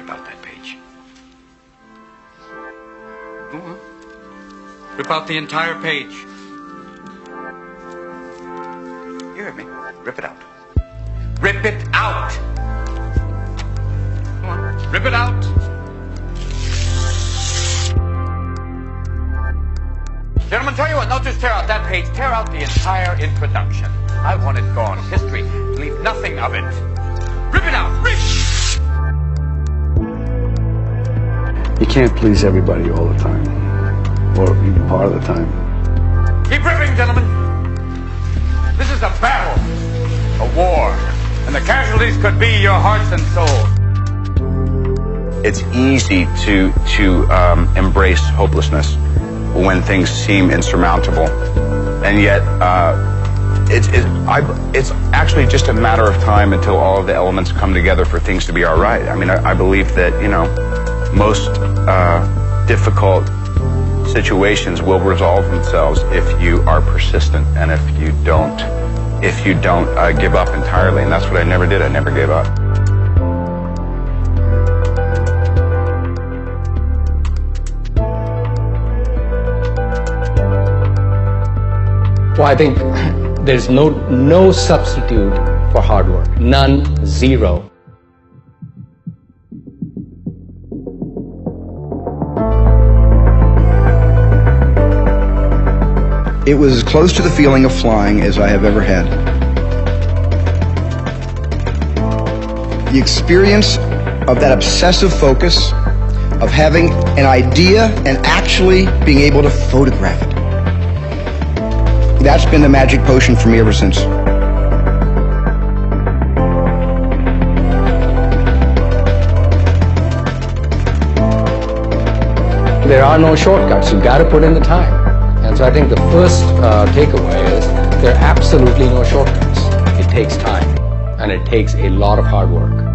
rip out that page. Go on. Rip out the entire page. You heard me. Rip it out. Rip it out! Come on. Rip it out! Gentlemen, tell you what, don't just tear out that page. Tear out the entire introduction. I want it gone. History. Leave nothing of it. Rip it out! Rip! You can't please everybody all the time. Or even part of the time. Keep ripping, gentlemen. This is a battle. A war. And the casualties could be your hearts and souls. It's easy to embrace hopelessness when things seem insurmountable, and yet it's actually just a matter of time until all of the elements come together for things to be all right. I mean, I believe that, you know, most difficult situations will resolve themselves if you are persistent and if you don't give up entirely. And that's what I never did. I never gave up. Well, I think there's no substitute for hard work. None, zero. It was as close to the feeling of flying as I have ever had. The experience of that obsessive focus, of having an idea and actually being able to photograph it. That's been the magic potion for me ever since. There are no shortcuts. You've got to put in the time. And so I think the first takeaway is there are absolutely no shortcuts. It takes time, and it takes a lot of hard work.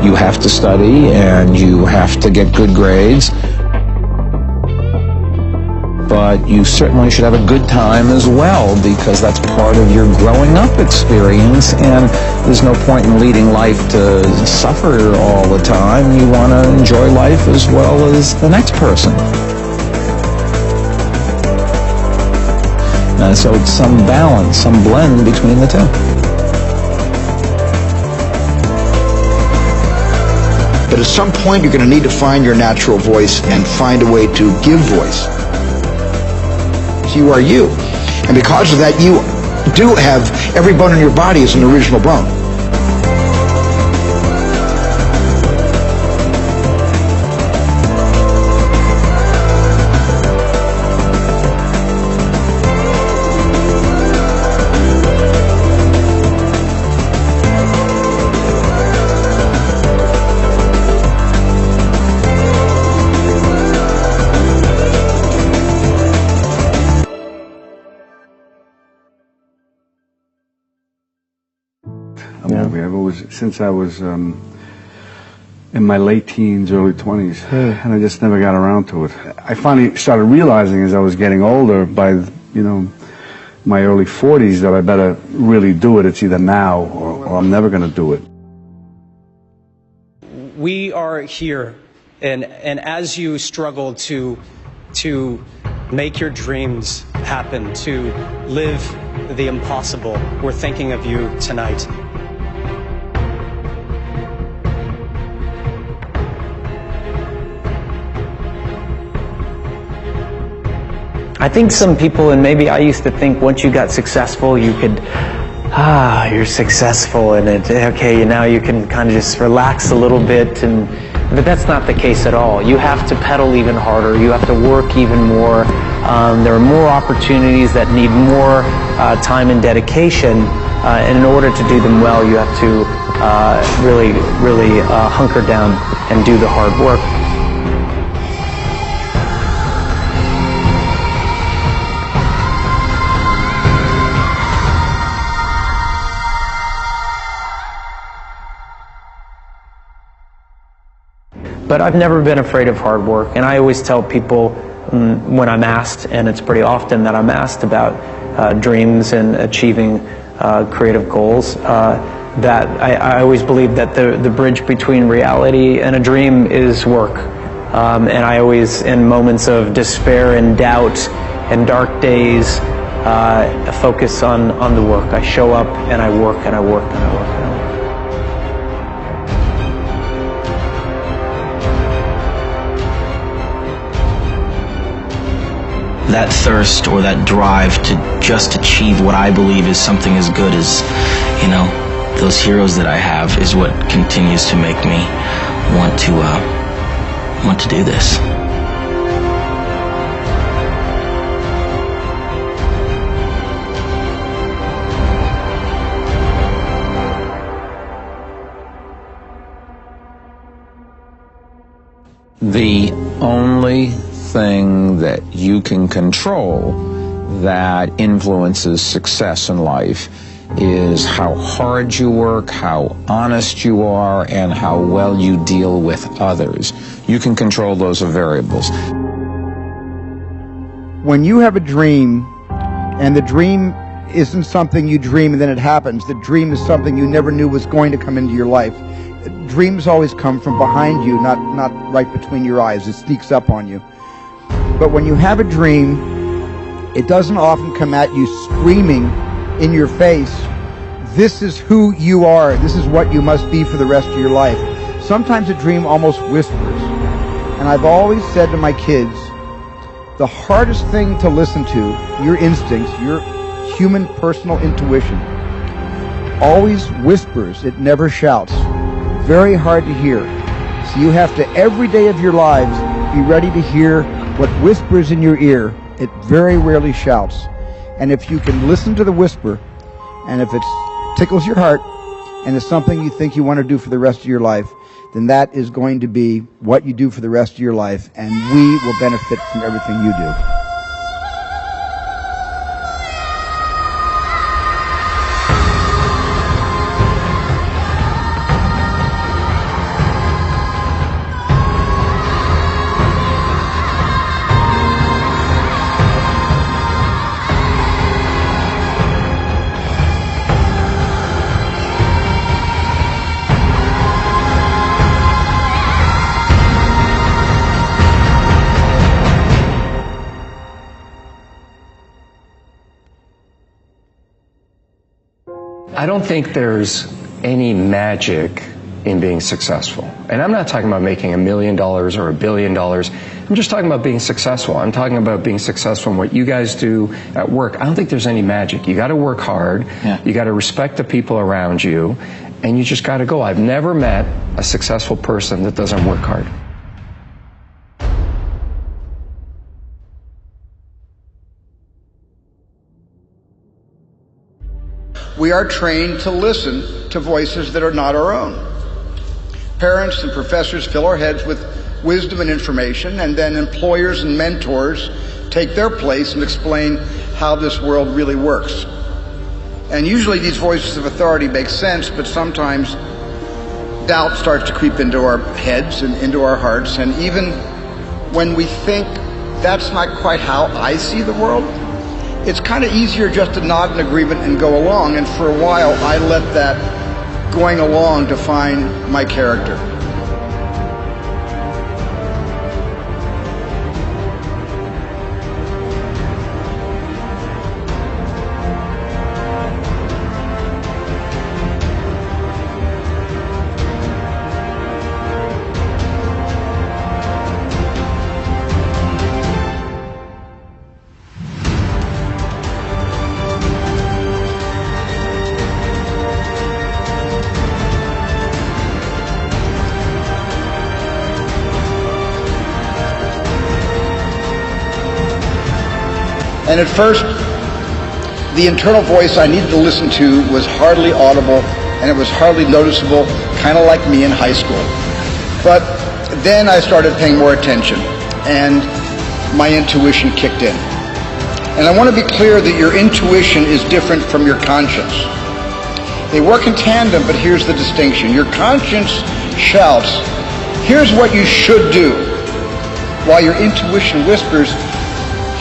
You have to study and you have to get good grades, but you certainly should have a good time as well, because that's part of your growing up experience, and there's no point in leading life to suffer all the time. You want to enjoy life as well as the next person. And so it's some balance, some blend between the two. But at some point, you're going to need to find your natural voice and find a way to give voice. You are you. And because of that, you do have every bone in your body is an original bone. I've always, since I was in my late teens, early 20s, and I just never got around to it. I finally started realizing as I was getting older, by, you know, my early 40s, that I better really do it. It's either now or I'm never going to do it. We are here, and as you struggle to make your dreams happen, to live the impossible, we're thinking of you tonight. I think some people, and maybe I used to think once you got successful, you could, you're successful and okay, now you can kind of just relax a little bit, but that's not the case at all. You have to pedal even harder. You have to work even more. There are more opportunities that need more time and dedication, and in order to do them well, you have to really hunker down and do the hard work. But I've never been afraid of hard work, and I always tell people when I'm asked, and it's pretty often that I'm asked about dreams and achieving creative goals. That I always believe that the bridge between reality and a dream is work. And I always, in moments of despair and doubt and dark days, focus on the work. I show up and I work and I work and I work and I work. That thirst or that drive to just achieve what I believe is something as good as, you know, those heroes that I have is what continues to make me want to do this. The only thing that you can control that influences success in life is how hard you work, how honest you are, and how well you deal with others. You can control those variables. When you have a dream, and the dream isn't something you dream and then it happens, the dream is something you never knew was going to come into your life. Dreams always come from behind you, not right between your eyes. It sneaks up on you. But when you have a dream, it doesn't often come at you screaming in your face, this is who you are, this is what you must be for the rest of your life. Sometimes a dream almost whispers. And I've always said to my kids, the hardest thing to listen to, your instincts, your human personal intuition, always whispers, it never shouts. Very hard to hear. So you have to, every day of your lives, be ready to hear what whispers in your ear. It very rarely shouts. And if you can listen to the whisper, and if it tickles your heart, and it's something you think you want to do for the rest of your life, then that is going to be what you do for the rest of your life, and we will benefit from everything you do. I don't think there's any magic in being successful. And I'm not talking about making $1 million or $1 billion. I'm just talking about being successful. I'm talking about being successful in what you guys do at work. I don't think there's any magic. You got to work hard. Yeah. You got to respect the people around you. And you just got to go. I've never met a successful person that doesn't work hard. We are trained to listen to voices that are not our own. Parents and professors fill our heads with wisdom and information, and then employers and mentors take their place and explain how this world really works. And usually these voices of authority make sense, but sometimes doubt starts to creep into our heads and into our hearts, and even when we think that's not quite how I see the world, it's kind of easier just to nod in agreement and go along, and for a while I let that going along define my character. And at first, the internal voice I needed to listen to was hardly audible, and it was hardly noticeable, kind of like me in high school. But then I started paying more attention, and my intuition kicked in. And I want to be clear that your intuition is different from your conscience. They work in tandem, but here's the distinction. Your conscience shouts, here's what you should do, while your intuition whispers,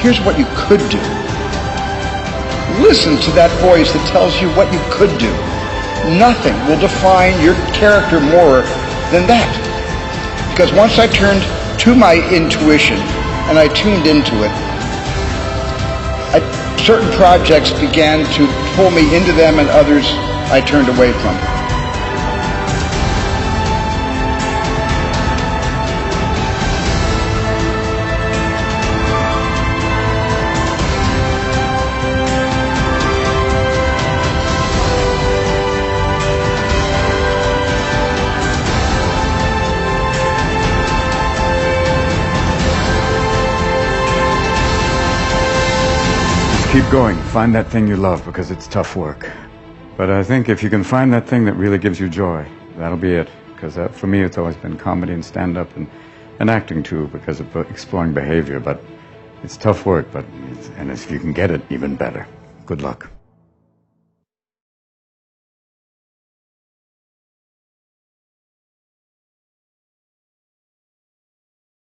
here's what you could do. listen to that voice that tells you what you could do. Nothing will define your character more than that. Because once I turned to my intuition and I tuned into it, certain projects began to pull me into them and others I turned away from. Keep going. Find that thing you love, because it's tough work. But I think if you can find that thing that really gives you joy, that'll be it. Because for me, it's always been comedy and stand-up and acting too, because of exploring behavior. But it's tough work, and if you can get it, even better. Good luck.